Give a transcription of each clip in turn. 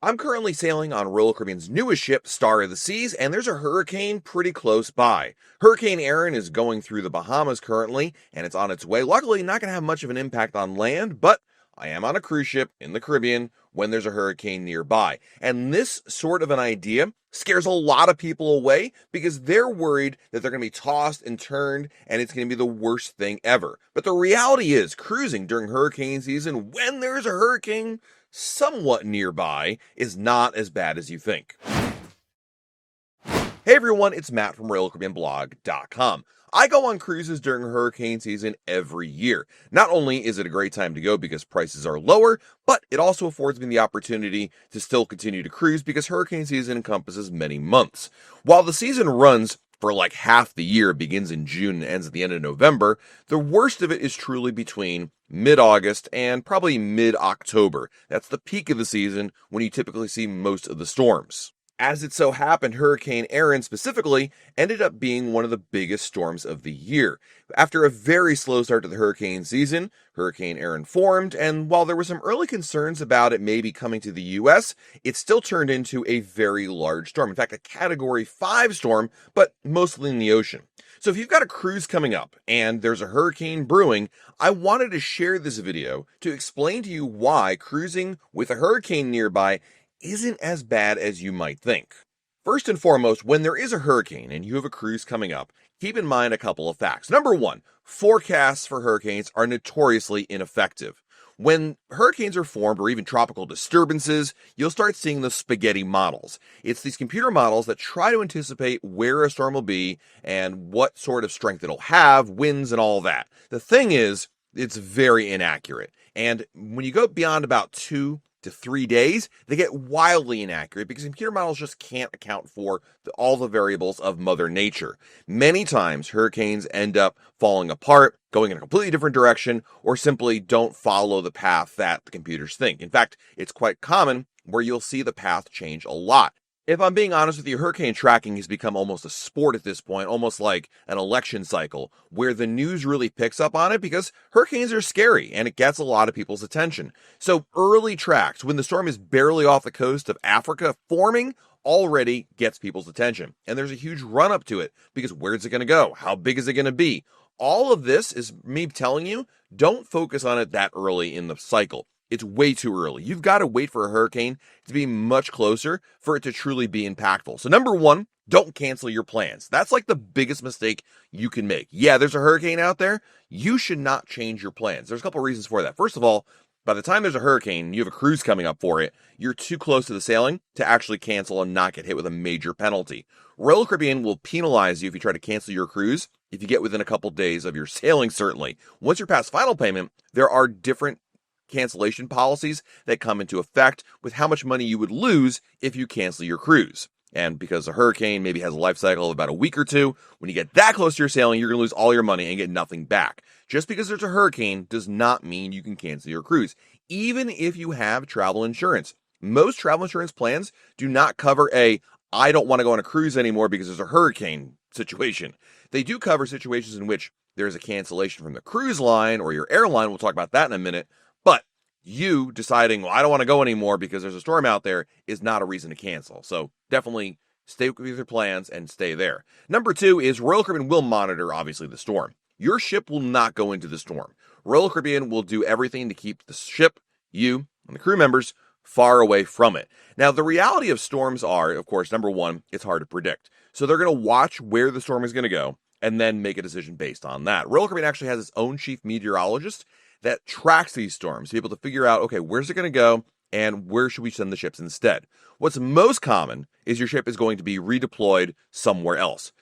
I'm currently sailing on Royal Caribbean's newest ship, Star of the Seas, and there's a hurricane pretty close by. Hurricane Erin is going through the Bahamas currently, and it's on its way. Luckily, not going to have much of an impact on land, but I am on a cruise ship in the Caribbean when there's a hurricane nearby. And this sort of an idea scares a lot of people away because they're worried that they're going to be tossed and turned and it's going to be the worst thing ever. But the reality is, cruising during hurricane season when there's a hurricane somewhat nearby is not as bad as you think. Hey everyone, it's Matt from RoyalCaribbeanBlog.com. I go on cruises during hurricane season every year. Not only is it a great time to go because prices are lower, but it also affords me the opportunity to still continue to cruise because hurricane season encompasses many months. While the season runs for like half the year, begins in June and ends at the end of November, the worst of it is truly between mid-August and probably mid-October. That's the peak of the season when you typically see most of the storms. As it so happened, Hurricane Erin specifically ended up being one of the biggest storms of the year. After a very slow start to the hurricane season, Hurricane Erin formed, and while there were some early concerns about it maybe coming to the U.S., it still turned into a very large storm. In fact, a Category 5 storm, but mostly in the ocean. So if you've got a cruise coming up and there's a hurricane brewing, I wanted to share this video to explain to you why cruising with a hurricane nearby isn't as bad as you might think. First and foremost, when there is a hurricane and you have a cruise coming up, keep in mind a couple of facts. Number one, forecasts for hurricanes are notoriously ineffective. When hurricanes are formed or even tropical disturbances, you'll start seeing the spaghetti models. It's these computer models that try to anticipate where a storm will be and what sort of strength it'll have, winds and all that. The thing is, it's very inaccurate. And when you go beyond about 2 to 3 days, they get wildly inaccurate because computer models just can't account for all the variables of Mother Nature. Many times, hurricanes end up falling apart, going in a completely different direction, or simply don't follow the path that the computers think. In fact, it's quite common where you'll see the path change a lot. If I'm being honest with you, hurricane tracking has become almost a sport at this point, almost like an election cycle, where the news really picks up on it because hurricanes are scary and it gets a lot of people's attention. So early tracks, when the storm is barely off the coast of Africa forming, already gets people's attention. And there's a huge run up to it because where's it going to go? How big is it going to be? All of this is me telling you, don't focus on it that early in the cycle. It's way too early. You've got to wait for a hurricane to be much closer for it to truly be impactful. So number one, don't cancel your plans. That's like the biggest mistake you can make. Yeah, there's a hurricane out there. You should not change your plans. There's a couple of reasons for that. First of all, by the time there's a hurricane and you have a cruise coming up for it, you're too close to the sailing to actually cancel and not get hit with a major penalty. Royal Caribbean will penalize you if you try to cancel your cruise if you get within a couple days of your sailing, certainly. Once you're past final payment, there are different cancellation policies that come into effect with how much money you would lose if you cancel your cruise. And because a hurricane maybe has a life cycle of about a week or two, when you get that close to your sailing, you're going to lose all your money and get nothing back. Just because there's a hurricane does not mean you can cancel your cruise, even if you have travel insurance. Most travel insurance plans do not cover I don't want to go on a cruise anymore because there's a hurricane situation. They do cover situations in which there's a cancellation from the cruise line or your airline. We'll talk about that in a minute. But you deciding, well, I don't want to go anymore because there's a storm out there is not a reason to cancel. So definitely stay with your plans and stay there. Number two is Royal Caribbean will monitor, obviously, the storm. Your ship will not go into the storm. Royal Caribbean will do everything to keep the ship, you, and the crew members far away from it. Now, the reality of storms are, of course, number one, it's hard to predict. So they're going to watch where the storm is going to go and then make a decision based on that. Royal Caribbean actually has its own chief meteorologist that tracks these storms to be able to figure out, okay, where's it going to go and where should we send the ships instead? What's most common is your ship is going to be redeployed somewhere else.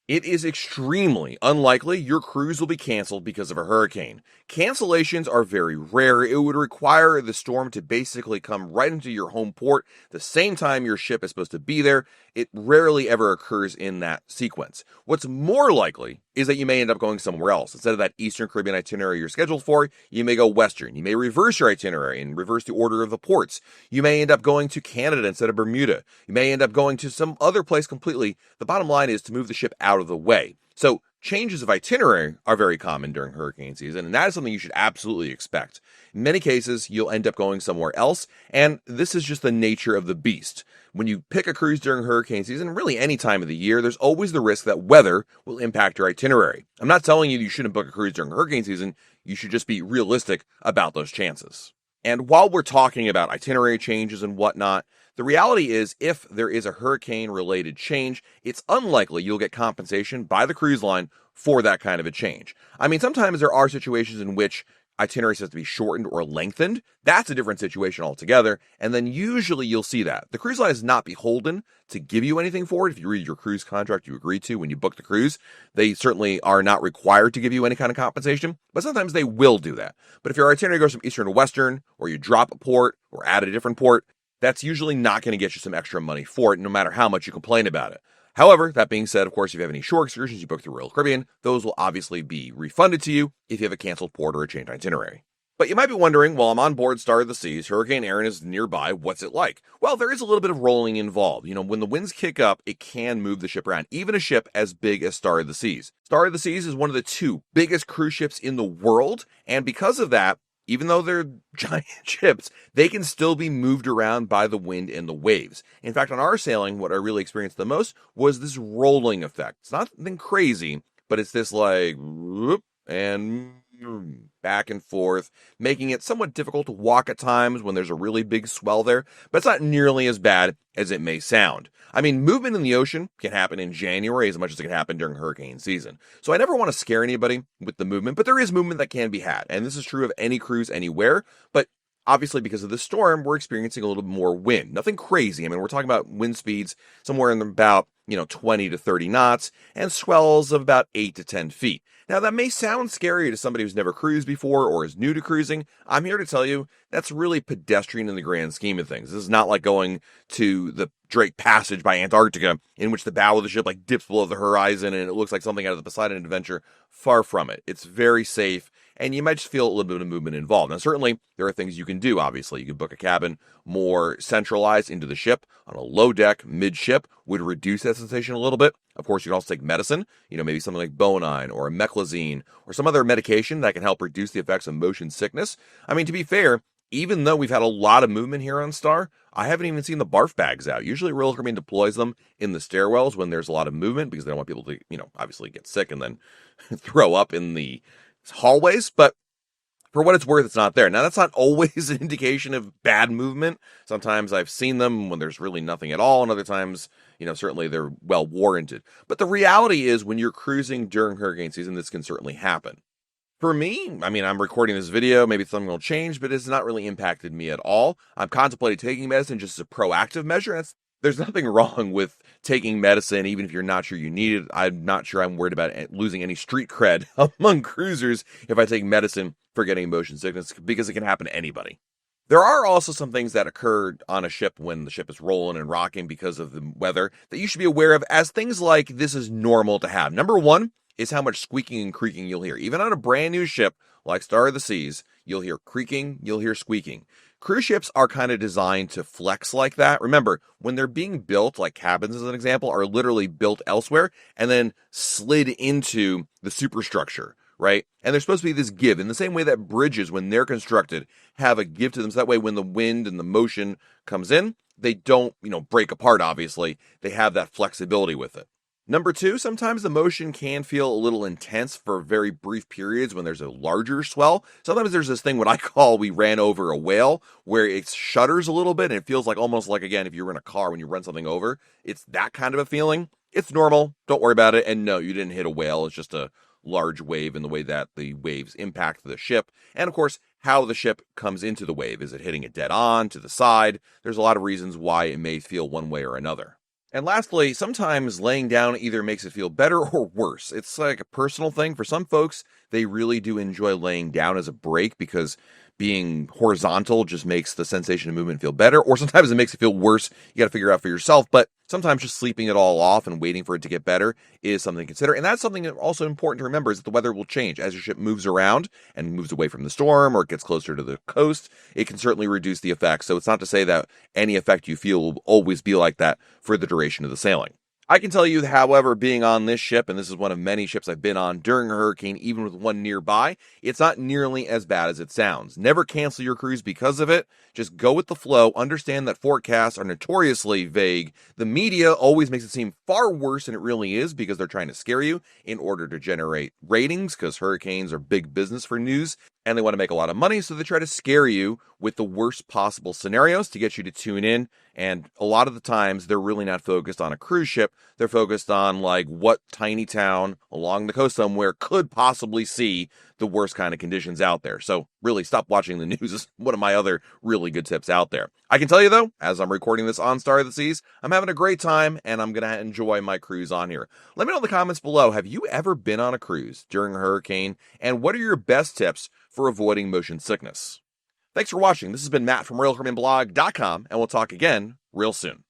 It is extremely unlikely your cruise will be canceled because of a hurricane. Cancellations are very rare. It would require the storm to basically come right into your home port the same time your ship is supposed to be there. It rarely ever occurs in that sequence. What's more likely is that you may end up going somewhere else. Instead of that Eastern Caribbean itinerary you're scheduled for, you may go Western. You may reverse your itinerary and reverse the order of the ports. You may end up going to Canada instead of Bermuda. You may end up going to some other place completely. The bottom line is to move the ship out of the way. So Changes of itinerary are very common during hurricane season, and that is something you should absolutely expect. In many cases, you'll end up going somewhere else, and this is just the nature of the beast. When you pick a cruise during hurricane season, really any time of the year, there's always the risk that weather will impact your itinerary. I'm not telling you shouldn't book a cruise during hurricane season, you should just be realistic about those chances. And while we're talking about itinerary changes and whatnot, the reality is if there is a hurricane-related change, it's unlikely you'll get compensation by the cruise line for that kind of a change. I mean, sometimes there are situations in which itineraries have to be shortened or lengthened. That's a different situation altogether, and then usually you'll see that. The cruise line is not beholden to give you anything for it. If you read your cruise contract you agree to when you book the cruise, they certainly are not required to give you any kind of compensation, but sometimes they will do that. But if your itinerary goes from eastern to western, or you drop a port or add a different port, that's usually not going to get you some extra money for it, no matter how much you complain about it. However, that being said, of course, if you have any shore excursions you book through Royal Caribbean, those will obviously be refunded to you if you have a canceled port or a changed itinerary. But you might be wondering, well, I'm on board Star of the Seas, Hurricane Erin is nearby, what's it like? Well, there is a little bit of rolling involved. When the winds kick up, it can move the ship around, even a ship as big as Star of the Seas. Star of the Seas is one of the 2 biggest cruise ships in the world, and because of that, even though they're giant ships, they can still be moved around by the wind and the waves. In fact, on our sailing, what I really experienced the most was this rolling effect. It's not nothing crazy, but it's this like whoop and back and forth, making it somewhat difficult to walk at times when there's a really big swell there, but it's not nearly as bad as it may sound. I mean, movement in the ocean can happen in January as much as it can happen during hurricane season. So I never want to scare anybody with the movement, but there is movement that can be had. And this is true of any cruise anywhere, but obviously because of the storm, we're experiencing a little bit more wind. Nothing crazy. I mean, we're talking about wind speeds somewhere in about 20 to 30 knots and swells of about 8 to 10 feet. Now, that may sound scary to somebody who's never cruised before or is new to cruising. I'm here to tell you that's really pedestrian in the grand scheme of things. This is not like going to the Drake Passage by Antarctica, in which the bow of the ship dips below the horizon and it looks like something out of the Poseidon Adventure. Far from it. It's very safe, and you might just feel a little bit of movement involved. Now, certainly, there are things you can do, obviously. You can book a cabin more centralized into the ship on a low deck, midship, would reduce that sensation a little bit. Of course, you can also take medicine, maybe something like Bonine or a Meclizine or some other medication that can help reduce the effects of motion sickness. I mean, to be fair, even though we've had a lot of movement here on Star, I haven't even seen the barf bags out. Usually Royal Caribbean deploys them in the stairwells when there's a lot of movement because they don't want people to, obviously get sick and then throw up in the hallways. But for what it's worth, it's not there. Now, that's not always an indication of bad movement. Sometimes I've seen them when there's really nothing at all, and other times, certainly they're well warranted. But the reality is when you're cruising during hurricane season, this can certainly happen. For me, I mean, I'm recording this video, maybe something will change, but it's not really impacted me at all. I'm contemplating taking medicine just as a proactive measure. There's nothing wrong with taking medicine, even if you're not sure you need it. I'm not sure I'm worried about losing any street cred among cruisers if I take medicine for getting motion sickness, because it can happen to anybody. There are also some things that occur on a ship when the ship is rolling and rocking because of the weather that you should be aware of, as things like this is normal to have. Number one is how much squeaking and creaking you'll hear. Even on a brand new ship like Star of the Seas, you'll hear creaking, you'll hear squeaking. Cruise ships are kind of designed to flex like that. Remember, when they're being built, like cabins as an example, are literally built elsewhere and then slid into the superstructure, right? And there's supposed to be this give in the same way that bridges, when they're constructed, have a give to them. So that way, when the wind and the motion comes in, they don't, break apart, obviously. They have that flexibility with it. Number two, sometimes the motion can feel a little intense for very brief periods when there's a larger swell. Sometimes there's this thing what I call we ran over a whale, where it shudders a little bit and it feels like almost like, again, if you were in a car when you run something over, it's that kind of a feeling. It's normal. Don't worry about it. And no, you didn't hit a whale. It's just a large wave in the way that the waves impact the ship. And of course, how the ship comes into the wave. Is it hitting it dead on, to the side? There's a lot of reasons why it may feel one way or another. And lastly, sometimes laying down either makes it feel better or worse. It's like a personal thing. For some folks, they really do enjoy laying down as a break because being horizontal just makes the sensation of movement feel better. Or sometimes it makes it feel worse. You got to figure it out for yourself. But sometimes just sleeping it all off and waiting for it to get better is something to consider. And that's something also important to remember, is that the weather will change as your ship moves around and moves away from the storm or it gets closer to the coast. It can certainly reduce the effects. So it's not to say that any effect you feel will always be like that for the duration of the sailing. I can tell you, however, being on this ship, and this is one of many ships I've been on during a hurricane, even with one nearby, it's not nearly as bad as it sounds. Never cancel your cruise because of it. Just go with the flow. Understand that forecasts are notoriously vague. The media always makes it seem far worse than it really is because they're trying to scare you in order to generate ratings, because hurricanes are big business for news and they want to make a lot of money, so they try to scare you with the worst possible scenarios to get you to tune in. And a lot of the times, they're really not focused on a cruise ship. They're focused on, like, what tiny town along the coast somewhere could possibly see the worst kind of conditions out there. So really, stop watching the news is one of my other really good tips out there. I can tell you, though, as I'm recording this on Star of the Seas, I'm having a great time, and I'm going to enjoy my cruise on here. Let me know in the comments below, have you ever been on a cruise during a hurricane? And what are your best tips for avoiding motion sickness? Thanks for watching. This has been Matt from RailCaribbeanBlog.com, and we'll talk again real soon.